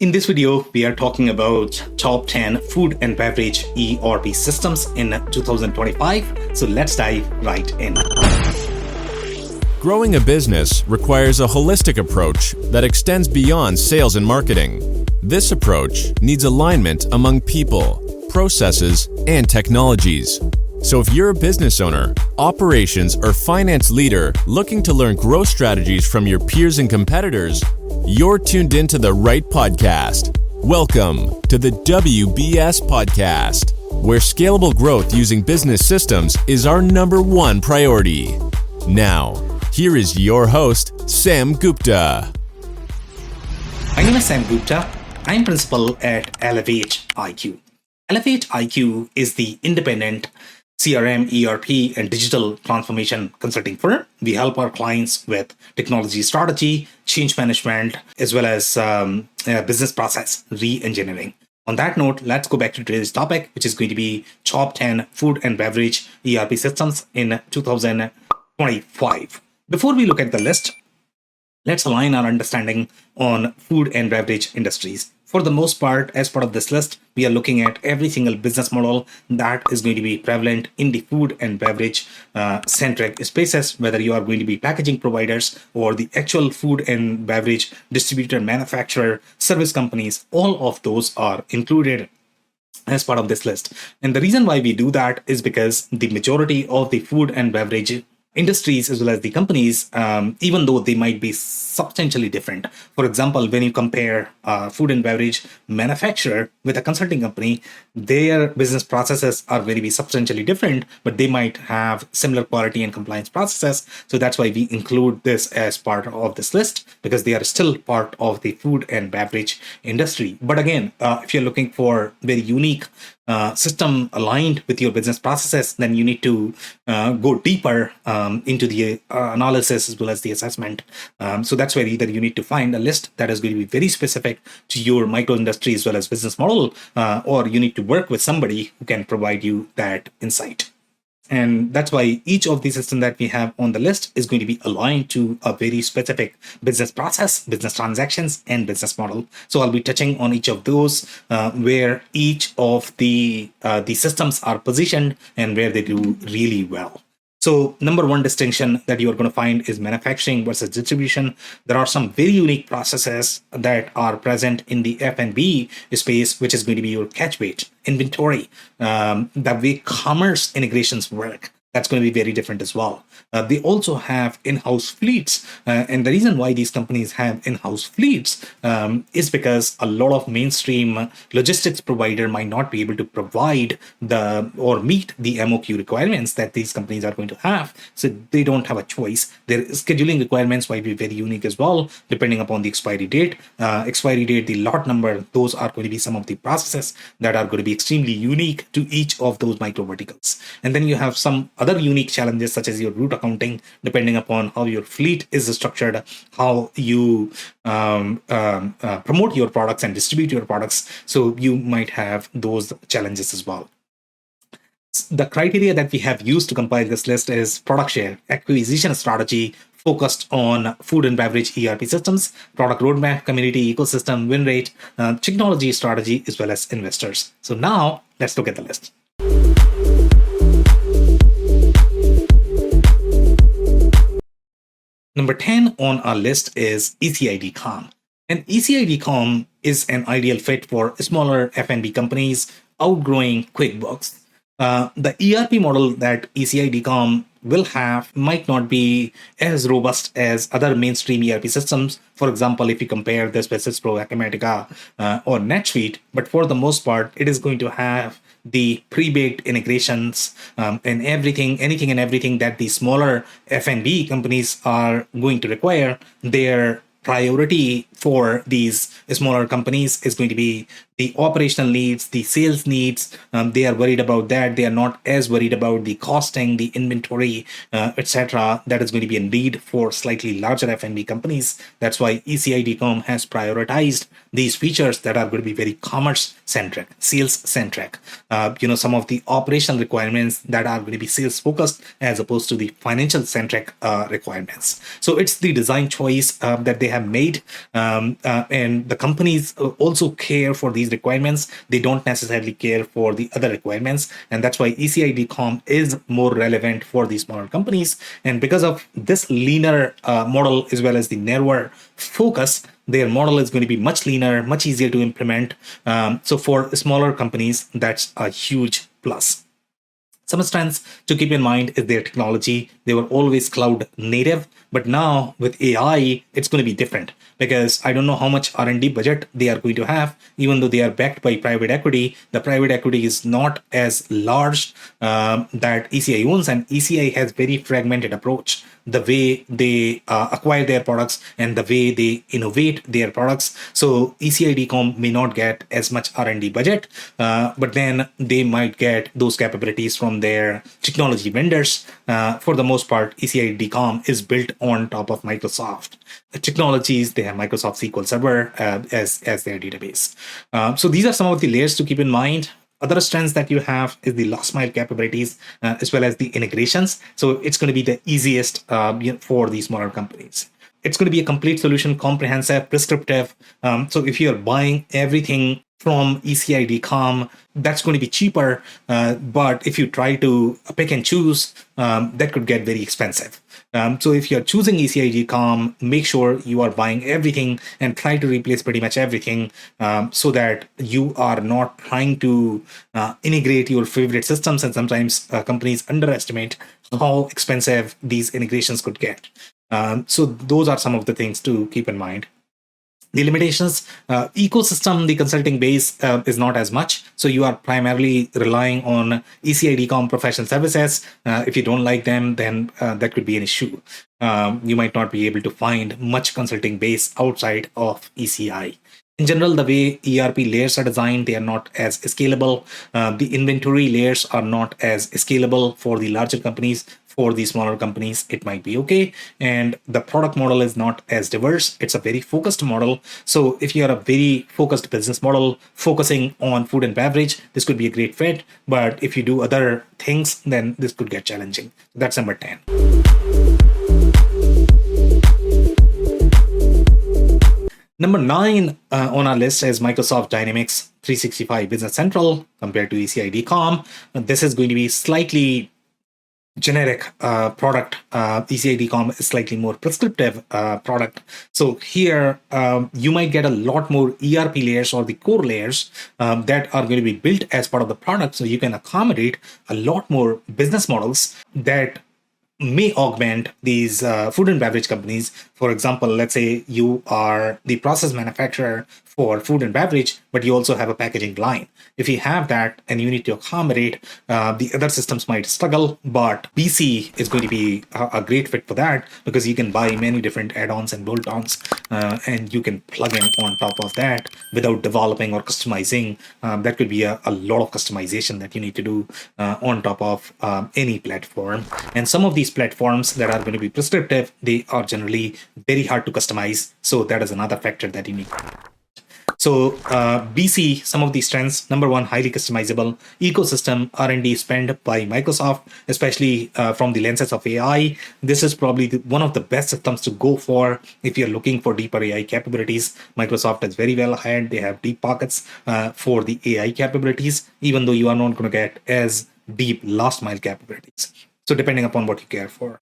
In this video, we are talking about top 10 food and beverage ERP systems in 2025. So let's dive right in. Growing a business requires a holistic approach that extends beyond sales and marketing. This approach needs alignment among people, processes, and technologies. So if you're a business owner, operations, or finance leader looking to learn growth strategies from your peers and competitors, you're tuned into the right podcast. Welcome to the WBS Podcast, where scalable growth using business systems is our number one priority. Now, here is your host, Sam Gupta. My name is Sam Gupta. I'm principal at Elevate IQ. Elevate IQ is the independent CRM, ERP, and digital transformation consulting firm. We help our clients with technology strategy, change management, as well as business process re-engineering. On that note, let's go back to today's topic, which is going to be top 10 food and beverage ERP systems in 2025. Before we look at the list, let's align our understanding on food and beverage industries. For the most part, as part of this list, we are looking at every single business model that is going to be prevalent in the food and beverage centric spaces, whether you are going to be packaging providers or the actual food and beverage distributor, manufacturer, service companies. All of those are included as part of this list. And the reason why we do that is because the majority of the food and beverage industries, as well as the companies, even though they might be substantially different. For example, when you compare food and beverage manufacturer with a consulting company, their business processes are very substantially different, but they might have similar quality and compliance processes. So that's why we include this as part of this list, because they are still part of the food and beverage industry. But again, if you're looking for very unique system aligned with your business processes, then you need to go deeper into the analysis as well as the assessment. So that's where either you need to find a list that is going to be very specific to your micro industry as well as business model, or you need to work with somebody who can provide you that insight. And that's why each of the systems that we have on the list is going to be aligned to a very specific business process, business transactions, and business model. So I'll be touching on each of those, where each of the systems are positioned and where they do really well. So number one distinction that you're going to find is manufacturing versus distribution. There are some very unique processes that are present in the F&B space, which is going to be your catch weight, inventory, the way commerce integrations work. That's going to be very different as well. They also have in-house fleets. And the reason why these companies have in-house fleets is because a lot of mainstream logistics provider might not be able to provide or meet the MOQ requirements that these companies are going to have. So they don't have a choice. Their scheduling requirements might be very unique as well, depending upon the expiry date, the lot number. Those are going to be some of the processes that are going to be extremely unique to each of those micro verticals. And then you have some other unique challenges, such as your route accounting, depending upon how your fleet is structured, how you promote your products and distribute your products. So you might have those challenges as well. The criteria that we have used to compile this list is product share, acquisition strategy, focused on food and beverage ERP systems, product roadmap, community ecosystem, win rate, technology strategy, as well as investors. So now let's look at the list. Number 10 on our list is ECID-Com. And ECID-Com is an ideal fit for smaller F&B companies outgrowing QuickBooks. The ERP model that ECID-Com will have might not be as robust as other mainstream ERP systems. For example, if you compare this with Pro, Acumatica, or NetSuite, but for the most part, it is going to have the pre-baked integrations and anything and everything that the smaller F&B companies are going to require. Their priority for these smaller companies is going to be the operational needs, the sales needs. They are worried about that. They are not as worried about the costing, the inventory, etc. That is going to be a need for slightly larger F&B companies. That's why ECID-Com has prioritized these features that are going to be very commerce-centric, sales-centric. Some of the operational requirements that are going to be sales-focused as opposed to the financial-centric requirements. So it's the design choice that they have made, and the companies also care for these requirements. They don't necessarily care for the other requirements, and that's why ECI-DCOM is more relevant for these smaller companies. And because of this leaner model as well as the narrower focus, their model is going to be much leaner, much easier to implement. So for smaller companies, that's a huge plus. Some strengths to keep in mind is their technology. They were always cloud native, but now with AI, it's going to be different, because I don't know how much R&D budget they are going to have. Even though they are backed by private equity, the private equity is not as large that ECI owns, and ECI has very fragmented approach. The way they acquire their products and the way they innovate their products. So ECI-DCOM may not get as much R&D budget, but then they might get those capabilities from their technology vendors. For the most part, ECI-DCOM is built on top of Microsoft technologies. They have Microsoft SQL Server as their database. So these are some of the layers to keep in mind. Other strengths that you have is the last mile capabilities as well as the integrations. So it's going to be the easiest for these smaller companies. It's going to be a complete solution, comprehensive, prescriptive. So if you're buying everything from ECI-DCOM, that's going to be cheaper. But if you try to pick and choose, that could get very expensive. So if you're choosing ECI-DCOM, make sure you are buying everything and try to replace pretty much everything, so that you are not trying to integrate your favorite systems. And sometimes companies underestimate how expensive these integrations could get. So those are some of the things to keep in mind. The limitations, ecosystem, the consulting base is not as much. So you are primarily relying on ECI-DCOM professional services. If you don't like them, then that could be an issue. You might not be able to find much consulting base outside of ECI. In general, the way ERP layers are designed, they are not as scalable. The inventory layers are not as scalable for the larger companies. For the smaller companies, it might be okay. And the product model is not as diverse. It's a very focused model. So if you're a very focused business model focusing on food and beverage, this could be a great fit. But if you do other things, then this could get challenging. That's number 10. Number 9 on our list is Microsoft Dynamics 365 Business Central compared to ECI-DCOM. This is going to be slightly generic product. ECI-DCOM is slightly more prescriptive product. So here you might get a lot more ERP layers or the core layers that are going to be built as part of the product. So you can accommodate a lot more business models that may augment these food and beverage companies. For example, let's say you are the process manufacturer for food and beverage, but you also have a packaging line. If you have that and you need to accommodate, the other systems might struggle, but BC is going to be a great fit for that, because you can buy many different add-ons and bolt-ons, and you can plug in on top of that without developing or customizing. That could be a lot of customization that you need to do on top of any platform. And some of these platforms that are going to be prescriptive, they are generally very hard to customize. So that is another factor that you need. So BC, some of these strengths: number 1, highly customizable ecosystem, R&D spend by Microsoft, especially from the lenses of AI. This is probably one of the best systems to go for if you're looking for deeper AI capabilities. Microsoft is very well ahead. They have deep pockets for the AI capabilities, even though you are not going to get as deep last mile capabilities. So depending upon what you care for.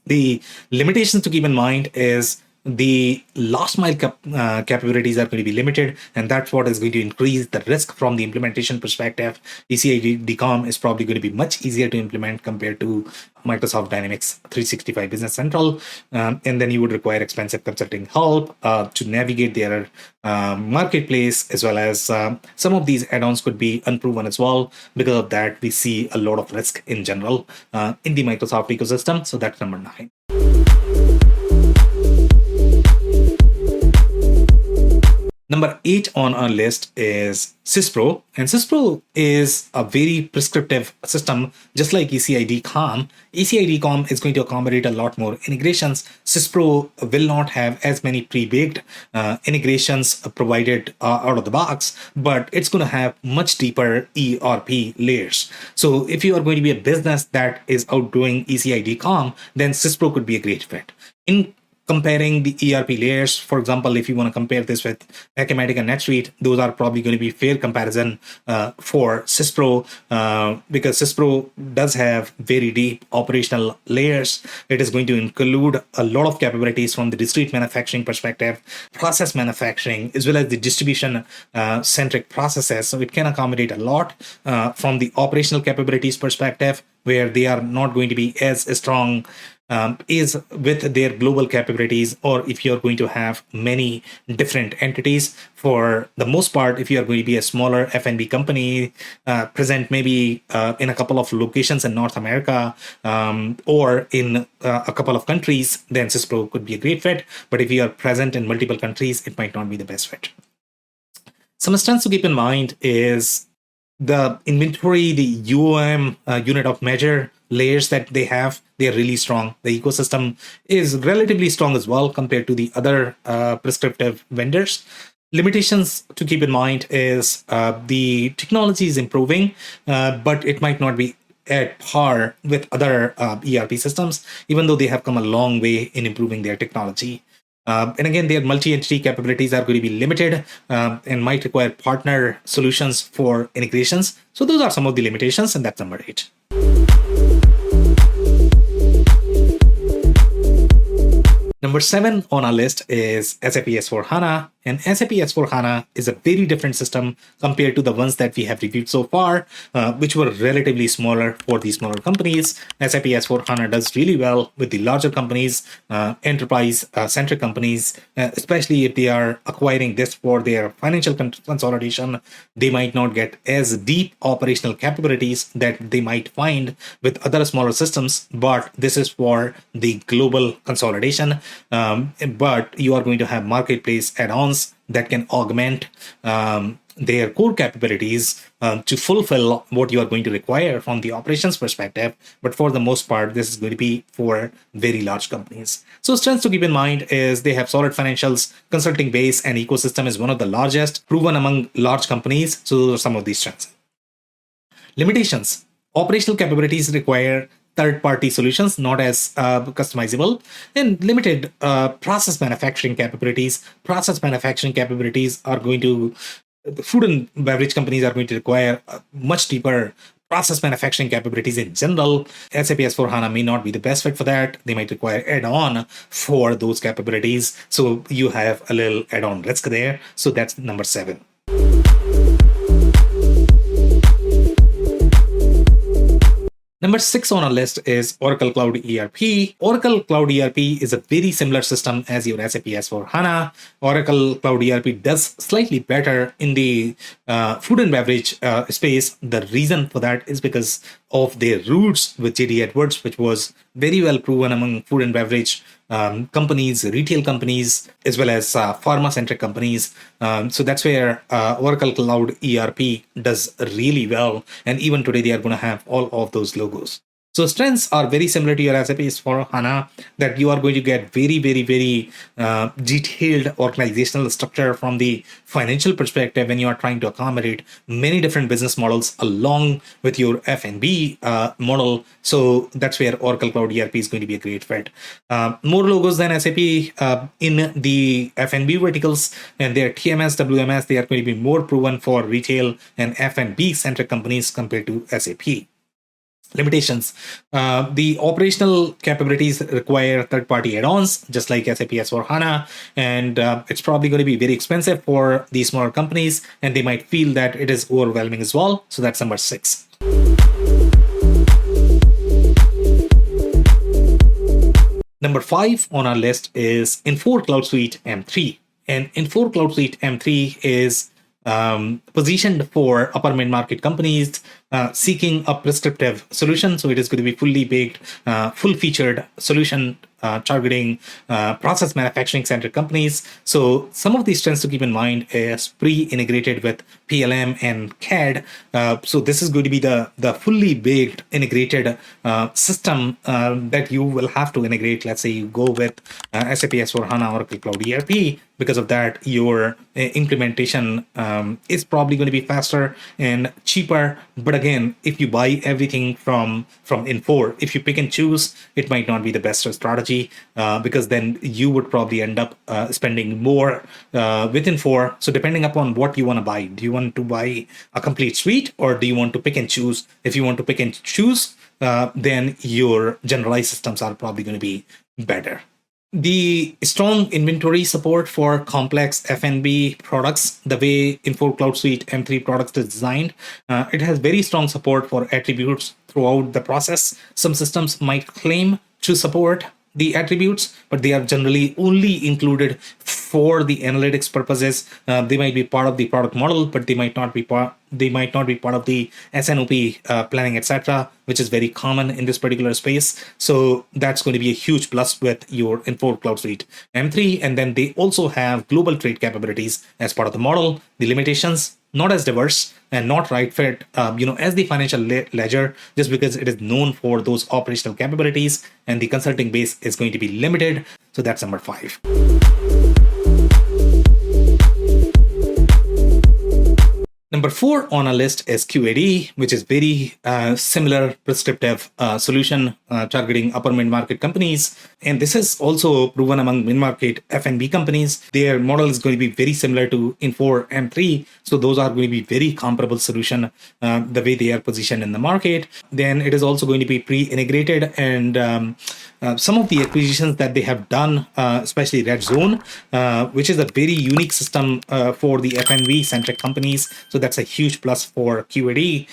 The limitations to keep in mind is the last mile capabilities are going to be limited, and that's what is going to increase the risk from the implementation perspective. ECI-DCOM is probably going to be much easier to implement compared to Microsoft Dynamics 365 Business Central, and then you would require expensive consulting help to navigate their marketplace, as well as some of these add-ons could be unproven as well. Because of that, we see a lot of risk in general in the Microsoft ecosystem. So that's number 9. Number 8 on our list is SysPro, and SysPro is a very prescriptive system, just like ECI-DCOM. ECI-DCOM is going to accommodate a lot more integrations. SysPro will not have as many pre-baked integrations provided out of the box, but it's going to have much deeper ERP layers. So if you are going to be a business that is outdoing ECI-DCOM, then SysPro could be a great fit. In comparing the ERP layers, for example, if you want to compare this with Acumatica and NetSuite, those are probably going to be fair comparison for Syspro, because Syspro does have very deep operational layers. It is going to include a lot of capabilities from the discrete manufacturing perspective, process manufacturing, as well as the distribution centric processes. So it can accommodate a lot from the operational capabilities perspective, where they are not going to be as strong is with their global capabilities, or if you're going to have many different entities. For the most part, if you are going to be a smaller F&B company present maybe in a couple of locations in North America or in a couple of countries, then Syspro could be a great fit. But if you are present in multiple countries, it might not be the best fit. Some strengths to keep in mind is the inventory, the UOM, unit of measure layers that they have. They are really strong. The ecosystem is relatively strong as well compared to the other prescriptive vendors. Limitations to keep in mind is the technology is improving, but it might not be at par with other ERP systems, even though they have come a long way in improving their technology. And again, their multi-entity capabilities are going to be limited and might require partner solutions for integrations. So those are some of the limitations, and that's number 8. Number 7 on our list is SAP S/4HANA, and SAP S/4HANA is a very different system compared to the ones that we have reviewed so far, which were relatively smaller for these smaller companies. SAP S/4HANA does really well with the larger companies, enterprise-centric companies, especially if they are acquiring this for their financial consolidation. They might not get as deep operational capabilities that they might find with other smaller systems, but this is for the global consolidation. But you are going to have marketplace add-ons that can augment their core capabilities to fulfill what you are going to require from the operations perspective. But for the most part, this is going to be for very large companies. So strengths to keep in mind is they have solid financials, consulting base, and ecosystem is one of the largest, proven among large companies. So those are some of these strengths. Limitations. Operational capabilities require third-party solutions, not as customizable, and limited process manufacturing capabilities. Process manufacturing capabilities are going to, the food and beverage companies are going to require much deeper process manufacturing capabilities in general. SAP S/4HANA may not be the best fit for that. They might require add-on for those capabilities. So you have a little add-on risk there. So that's number 7. Number 6 on our list is Oracle Cloud ERP. Oracle Cloud ERP is a very similar system as your SAP S/4HANA. Oracle Cloud ERP does slightly better in the food and beverage space. The reason for that is because of their roots with JD Edwards, which was very well proven among food and beverage companies, retail companies, as well as pharma-centric companies. So that's where Oracle Cloud ERP does really well. And even today, they are going to have all of those logos. So strengths are very similar to your SAP S/4HANA, that you are going to get very, very, very detailed organizational structure from the financial perspective when you are trying to accommodate many different business models along with your F&B model. So that's where Oracle Cloud ERP is going to be a great fit. More logos than SAP in the F&B verticals, and their TMS, WMS, they are going to be more proven for retail and F&B centric companies compared to SAP. Limitations. The operational capabilities require third-party add-ons, just like SAP S/4HANA, and it's probably going to be very expensive for these smaller companies, and they might feel that it is overwhelming as well. So that's number 6. Number 5 on our list is Infor Cloud Suite M3. And Infor Cloud Suite M3 is positioned for upper mid-market companies seeking a prescriptive solution. So it is going to be fully baked, full-featured solution targeting process manufacturing-centric companies. So some of these trends to keep in mind is pre-integrated with PLM and CAD. So this is going to be the fully baked integrated system that you will have to integrate. Let's say you go with SAP S/4HANA Oracle Cloud ERP. Because of that, your implementation is probably going to be faster and cheaper. But But again, if you buy everything from Infor, if you pick and choose, it might not be the best strategy, because then you would probably end up spending more with Infor. So depending upon what you want to buy, do you want to buy a complete suite, or do you want to pick and choose? If you want to pick and choose, then your generalized systems are probably going to be better. The strong inventory support for complex F&B products, the way Infor Cloud Suite M3 products is designed, it has very strong support for attributes throughout the process. Some systems might claim to support the attributes, but they are generally only included for the analytics purposes. They might be part of the product model, but they might not be part. They might not be part of the SNOP planning, etc., which is very common in this particular space. So that's going to be a huge plus with your Infor Cloud Suite M3. And then they also have global trade capabilities as part of the model. The limitations, not as diverse and not right fit, as the financial ledger, just because it is known for those operational capabilities, and the consulting base is going to be limited. So that's number 5. Number 4 on our list is QAD, which is very similar prescriptive solution targeting upper mid-market companies. And this is also proven among mid-market F&B companies. Their model is going to be very similar to Infor M3. So those are going to be very comparable solution, the way they are positioned in the market. Then it is also going to be pre-integrated, and some of the acquisitions that they have done, especially Red Zone, which is a very unique system for the F&B centric companies. So that's a huge plus for QAD.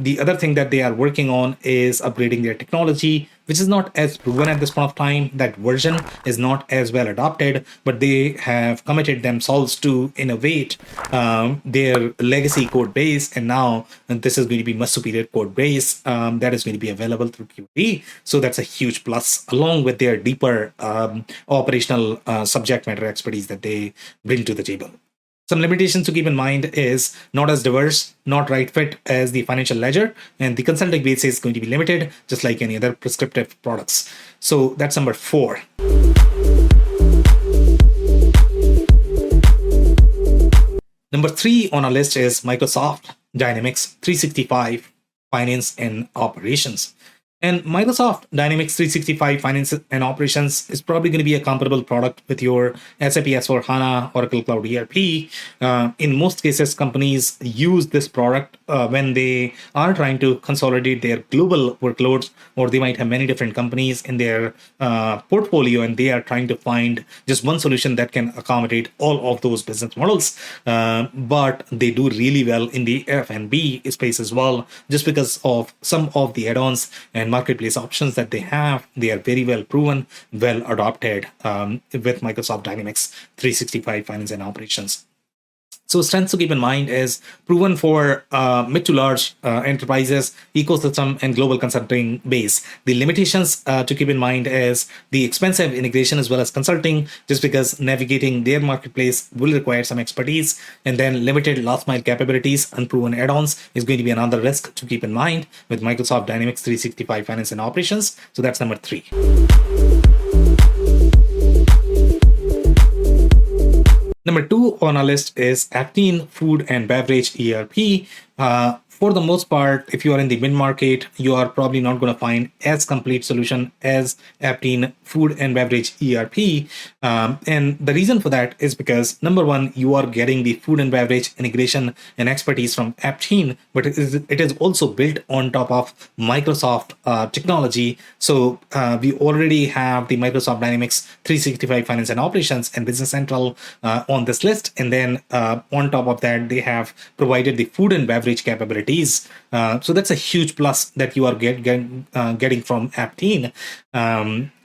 The other thing that they are working on is upgrading their technology, which is not as proven at this point of time. That version is not as well adopted, but they have committed themselves to innovate their legacy code base, and now this is going to be much superior code base that is going to be available through QAD. So that's a huge plus, along with their deeper operational subject matter expertise that they bring to the table. Some limitations to keep in mind is not as diverse, not right fit as the financial ledger, and the consulting base is going to be limited, just like any other prescriptive products. So that's number 4. Number 3 on our list is Microsoft Dynamics 365 Finance and Operations. And Microsoft Dynamics 365 Finance and Operations is probably going to be a comparable product with your SAP S/4HANA, Oracle Cloud ERP. In most cases, companies use this product when they are trying to consolidate their global workloads, or they might have many different companies in their portfolio, and they are trying to find just one solution that can accommodate all of those business models. But they do really well in the F&B space as well, just because of some of the add-ons and marketplace options that they have. They are very well proven, well adopted with Microsoft Dynamics 365 Finance and Operations. So strengths to keep in mind is proven for mid to large enterprises, ecosystem, and global consulting base. The limitations to keep in mind is the expensive integration as well as consulting, just because navigating their marketplace will require some expertise. And then limited last mile capabilities, unproven add-ons is going to be another risk to keep in mind with Microsoft Dynamics 365 Finance and Operations. So that's number 3. Number 2 on our list is Aptean Food and Beverage ERP. For the most part, if you are in the mid-market, you are probably not going to find as complete solution as Aptean Food and Beverage ERP. And the reason for that is because, number 1, you are getting the food and beverage integration and expertise from Aptean, but it is also built on top of Microsoft technology. So we already have the Microsoft Dynamics 365 Finance and Operations and Business Central on this list. And then on top of that, they have provided the food and beverage capability. So that's a huge plus that you are getting from Aptean.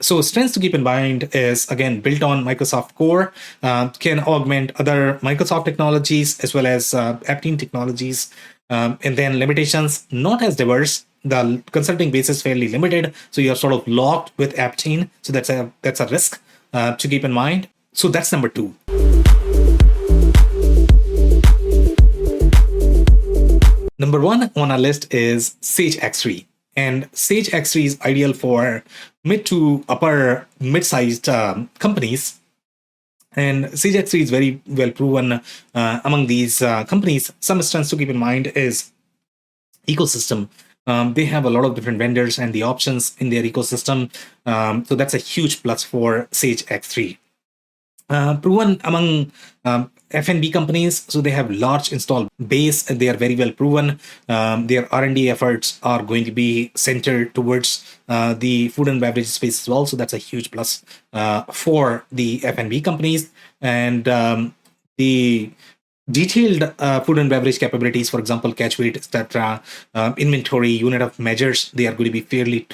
So strengths to keep in mind is, again, built on Microsoft Core, can augment other Microsoft technologies as well as Aptean technologies. And then limitations, not as diverse. The consulting base is fairly limited, so you're sort of locked with Aptean. So that's a risk to keep in mind. So that's number 2. Number 1 on our list is Sage X3. And Sage X3 is ideal for mid to upper mid-sized companies. And Sage X3 is very well proven among these companies. Some strengths to keep in mind is ecosystem. They have a lot of different vendors and the options in their ecosystem. So that's a huge plus for Sage X3. Proven among F&B companies, so they have large install base and they are very well proven. Their R&D efforts are going to be centered towards the food and beverage space as well. So that's a huge plus for the F&B companies. And the detailed food and beverage capabilities, for example, catch weight, etc., inventory, unit of measures, they are going to be fairly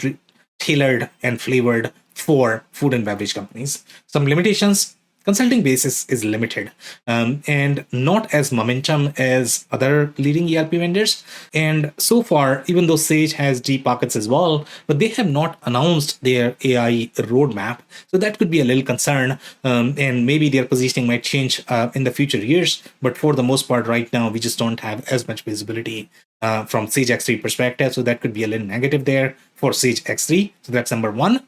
tailored and flavored for food and beverage companies. Some limitations: consulting basis is limited and not as momentum as other leading ERP vendors. And so far, even though Sage has deep pockets as well, but they have not announced their AI roadmap. So that could be a little concern. And maybe their positioning might change in the future years. But for the most part, right now, we just don't have as much visibility from Sage X3 perspective. So that could be a little negative there for Sage X3. So that's number one.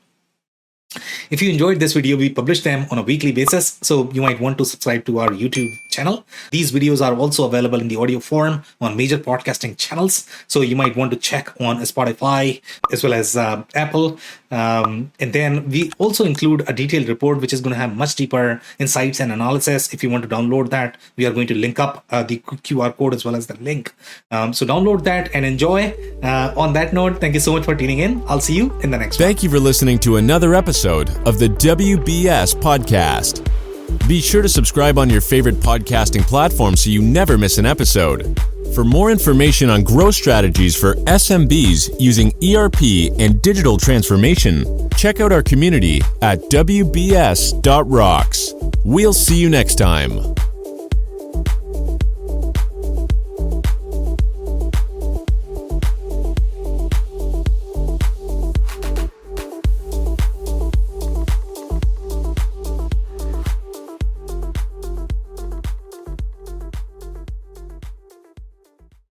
If you enjoyed this video, we publish them on a weekly basis, so you might want to subscribe to our YouTube channel. These videos are also available in the audio form on major podcasting channels, so you might want to check on Spotify as well as Apple. And then we also include a detailed report which is going to have much deeper insights and analysis. If you want to download that, we are going to link up the QR code as well as the link. So download that and enjoy. On that note, thank you so much for tuning in. I'll see you in the next one. Thank you for listening to another episode of the WBS podcast. Be sure to subscribe on your favorite podcasting platform so you never miss an episode. For more information on growth strategies for SMBs using ERP and digital transformation, check out our community at WBS.rocks. We'll see you next time.